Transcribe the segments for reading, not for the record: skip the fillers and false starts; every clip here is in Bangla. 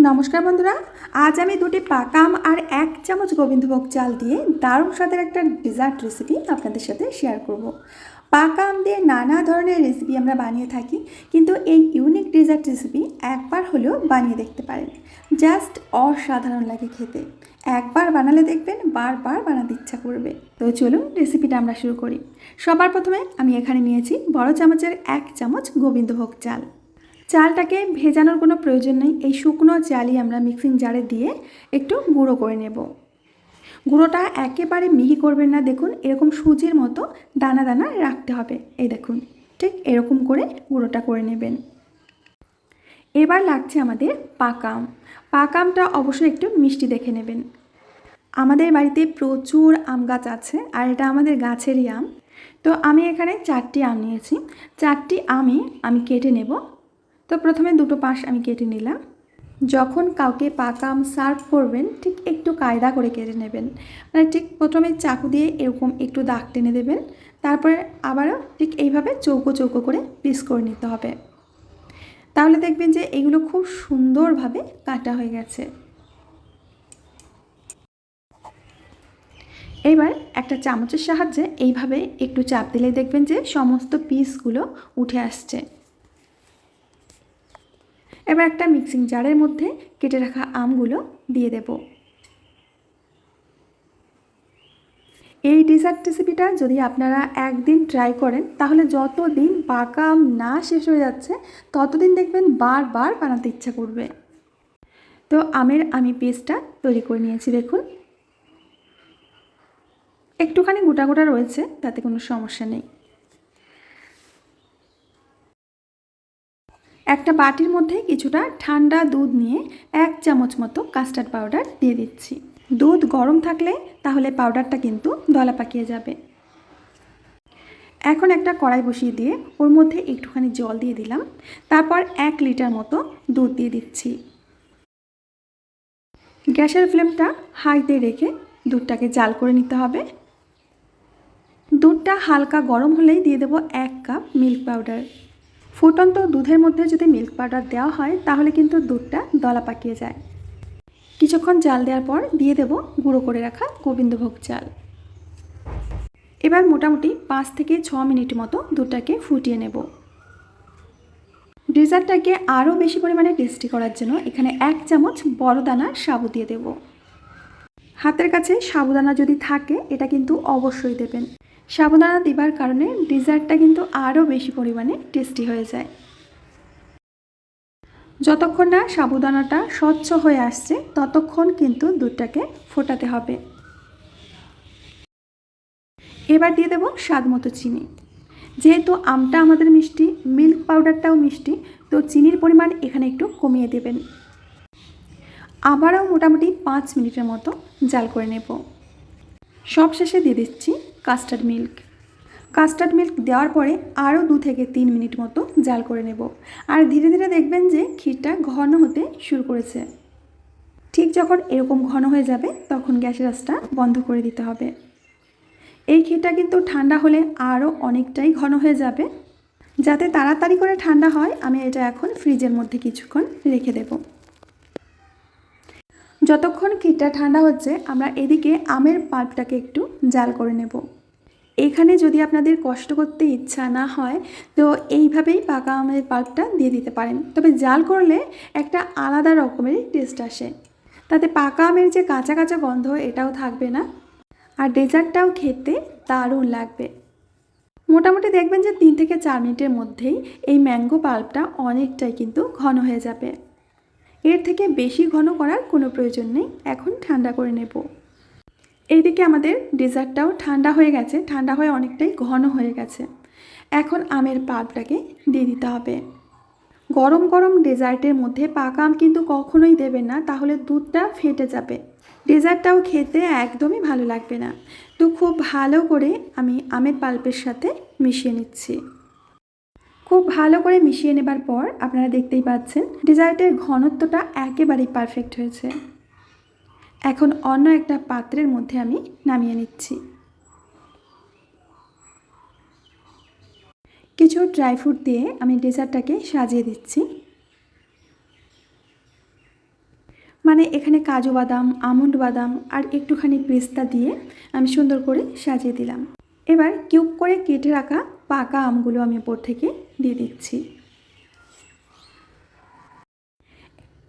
নমস্কার বন্ধুরা, আজ আমি দুটি পাকা আম আর 1 চামচ গোবিন্দভোগ চাল দিয়ে দারুণ স্বাদের একটা ডেজার্ট রেসিপি আপনাদের সাথে শেয়ার করব। পাকা আম দিয়ে নানা ধরনের রেসিপি আমরা বানিয়ে থাকি, কিন্তু এই ইউনিক ডেজার্ট রেসিপি একবার হলেও বানিয়ে দেখতে পারেন। জাস্ট অসাধারণ লাগে খেতে। একবার বানালে দেখবেন বারবার বানাতে ইচ্ছা করবে। তো চলুন রেসিপিটা আমরা শুরু করি। সবার প্রথমে আমি এখানে নিয়েছি বড় চামচের 1 চামচ গোবিন্দভোগ চাল। চালটাকে ভেজানোর কোনো প্রয়োজন নেই, এই শুকনো চালই আমরা মিক্সিং জারে দিয়ে একটু গুঁড়ো করে নেব। গুঁড়োটা একেবারে মিহি করবেন না, দেখুন এরকম সুজির মতো দানা দানা রাখতে হবে। এই দেখুন, ঠিক এরকম করে গুঁড়োটা করে নেবেন। এবার লাগছে আমাদের পাকা আম। পাকা আমটা অবশ্যই একটু মিষ্টি দেখে নেবেন। আমাদের বাড়িতে প্রচুর আম গাছ আছে আর এটা আমাদের গাছেরই আম। তো আমি এখানে 4টি আম নিয়েছি। 4টি আমি কেটে নেব। তো প্রথমে দুটো পাশ আমি কেটে নিলাম। যখন কাউকে পাকা আম সার্ভ করবেন ঠিক একটু কায়দা করে কেটে নেবেন, মানে ঠিক প্রথমে চাকু দিয়ে এরকম একটু দাগ টেনে দেবেন, তারপরে আবারও ঠিক এইভাবে চৌকো চৌকো করে পিস করে নিতে হবে। তাহলে দেখবেন যে এগুলো খুব সুন্দরভাবে কাটা হয়ে গেছে। এবার একটা চামচের সাহায্যে এইভাবে একটু চাপ দিলে দেখবেন যে সমস্ত পিসগুলো উঠে আসছে। এবার একটা মিক্সিং জারের মধ্যে কেটে রাখা আমগুলো দিয়ে দেব। এই ডেজার্ট রেসিপিটা যদি আপনারা একদিন ট্রাই করেন, তাহলে যতদিন পাকা আম না শেষ হয়ে যাচ্ছে ততদিন দেখবেন বারবার বানাতে ইচ্ছা করবে। তো আমি পেস্টটা তৈরি করে নিয়েছি, দেখুন একটুখানি গোটা গোটা রয়েছে, তাতে কোনো সমস্যা নেই। একটা বাটির মধ্যে কিছুটা ঠান্ডা দুধ নিয়ে 1 চামচ মতো কাস্টার্ড পাউডার দিয়ে দিচ্ছি। দুধ গরম থাকলে তাহলে পাউডারটা কিন্তু দলা পাকিয়ে যাবে। এখন একটা কড়াই বসিয়ে দিয়ে ওর মধ্যে একটুখানি জল দিয়ে দিলাম। তারপর 1 লিটার মতো দুধ দিয়ে দিচ্ছি। গ্যাসের ফ্লেমটা হাইতে রেখে দুধটাকে জাল করে নিতে হবে। দুধটা হালকা গরম হলেই দিয়ে দেবো 1 কাপ মিল্ক পাউডার। ফুটন্ত দুধের মধ্যে যদি মিল্ক পাউডার দেওয়া হয় তাহলে কিন্তু দুধটা দলা পাকিয়ে যায়। কিছুক্ষণ জাল দেওয়ার পর দিয়ে দেব গুঁড়ো করে রাখা গোবিন্দভোগ চাল। এবার মোটামুটি 5 থেকে 6 মিনিট মতো দুধটাকে ফুটিয়ে নেব। ডেজার্টটাকে আরও বেশি পরিমাণে টেস্টি করার জন্য এখানে 1 চামচ বড় দানা সাবু দিয়ে দেব। হাতের কাছে সাবুদানা যদি থাকে এটা কিন্তু অবশ্যই দেবেন। সাবুদানা দেবার কারণে ডেজার্টটা কিন্তু আরও বেশি পরিমাণে টেস্টি হয়ে যায়। যতক্ষণ না সাবুদানাটা স্বচ্ছ হয়ে আসছে ততক্ষণ কিন্তু দুধটাকে ফোটাতে হবে। এবার দিয়ে দেব স্বাদ মতো চিনি। যেহেতু আমটা আমাদের মিষ্টি, মিল্ক পাউডারটাও মিষ্টি, তো চিনির পরিমাণ এখানে একটু কমিয়ে দেবেন। আবারও মোটামুটি 5 মিনিটের মতো জাল করে নেব। সবশেষে দিয়ে দিচ্ছি কাস্টার্ড মিল্ক। কাস্টার্ড মিল্ক দেওয়ার পরে আরও 2 থেকে 3 মিনিট মতো জাল করে নেব। আর ধীরে ধীরে দেখবেন যে ক্ষীরটা ঘন হতে শুরু করেছে। ঠিক যখন এরকম ঘন হয়ে যাবে তখন গ্যাসের আঁচটা বন্ধ করে দিতে হবে। এই ক্ষীরটা কিন্তু ঠান্ডা হলে আরও অনেকটাই ঘন হয়ে যাবে। যাতে তাড়াতাড়ি করে ঠান্ডা হয় আমি এটা এখন ফ্রিজের মধ্যে কিছুক্ষণ রেখে দেব। যতক্ষণ ক্ষীরটা ঠান্ডা হচ্ছে আমরা এদিকে আমের পাল্পটাকে একটু জাল করে নেব। এখানে যদি আপনাদের কষ্ট করতে ইচ্ছা না হয় তো এইভাবেই পাকা আমের পাল্পটা দিয়ে দিতে পারেন, তবে জাল করলে একটা আলাদা রকমের টেস্ট আসে। তাতে পাকা আমের যে কাঁচা কাঁচা গন্ধ এটাও থাকবে না, আর ডেজার্টটাও খেতে দারুণ লাগবে। মোটামুটি দেখবেন যে 3 থেকে 4 মিনিটের মধ্যেই এই ম্যাঙ্গো পাল্পটা অনেকটাই কিন্তু ঘন হয়ে যাবে। এর থেকে বেশি ঘন করার কোনো প্রয়োজন নেই। এখন ঠান্ডা করে নেব। এইদিকে আমাদের ডেজার্টটাও ঠান্ডা হয়ে গেছে, ঠান্ডা হয়ে অনেকটাই ঘন হয়ে গেছে। এখন আমের পাল্পটাকে দিয়ে দিতে হবে। গরম গরম ডেজার্টের মধ্যে পাকা আম কিন্তু কখনোই দেবেন না, তাহলে দুধটা ফেটে যাবে, ডেজার্টটাও খেতে একদমই ভালো লাগবে না। তো খুব ভালো করে আমি আমের পাল্পের সাথে মিশিয়ে নিচ্ছি। খুব ভালো করে মিশিয়ে নেবার পর আপনারা দেখতেই পাচ্ছেন ডেজার্টের ঘনত্বটা একেবারেই পারফেক্ট হয়েছে। এখন অন্য একটা পাত্রের মধ্যে আমি নামিয়ে নিচ্ছি। কিছু ড্রাই ফ্রুট দিয়ে আমি ডেজার্টটাকে সাজিয়ে দিচ্ছি। মানে এখানে কাজু বাদাম, আমন্ড বাদাম আর একটুখানি পেস্তা দিয়ে আমি সুন্দর করে সাজিয়ে দিলাম। এবার কিউব করে কেটে রাখা পাকা আমগুলো আমি উপর থেকে দিয়ে দিচ্ছি।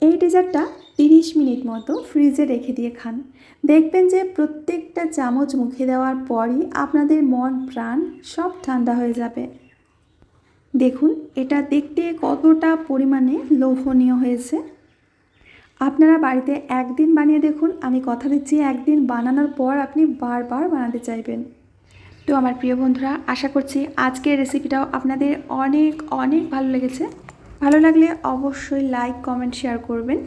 এই ডেজার্টটা 30 মিনিট মতো ফ্রিজে রেখে দিয়ে খান। দেখবেন যে প্রত্যেকটা চামচ মুখে দেওয়ার পরই আপনাদের মন প্রাণ সব ঠান্ডা হয়ে যাবে। দেখুন এটা দেখতে কতটা পরিমাণে লোভনীয় হয়েছে। আপনারা বাড়িতে একদিন বানিয়ে দেখুন, আমি কথা দিচ্ছি একদিন বানানোর পর আপনি বারবার বানাতে চাইবেন। তো আমার প্রিয় বন্ধুরা, আশা করছি আজকের রেসিপিটাও আপনাদের অনেক অনেক ভালো লেগেছে। ভালো লাগলে অবশ্যই লাইক, কমেন্ট, শেয়ার করবেন।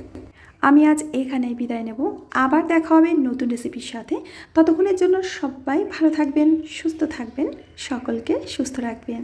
আমি আজ এখানেই বিদায় নেব। আবার দেখা হবে নতুন রেসিপির সাথে। ততক্ষণের জন্য সবাই ভালো থাকবেন, সুস্থ থাকবেন, সকলকে সুস্থ রাখবেন।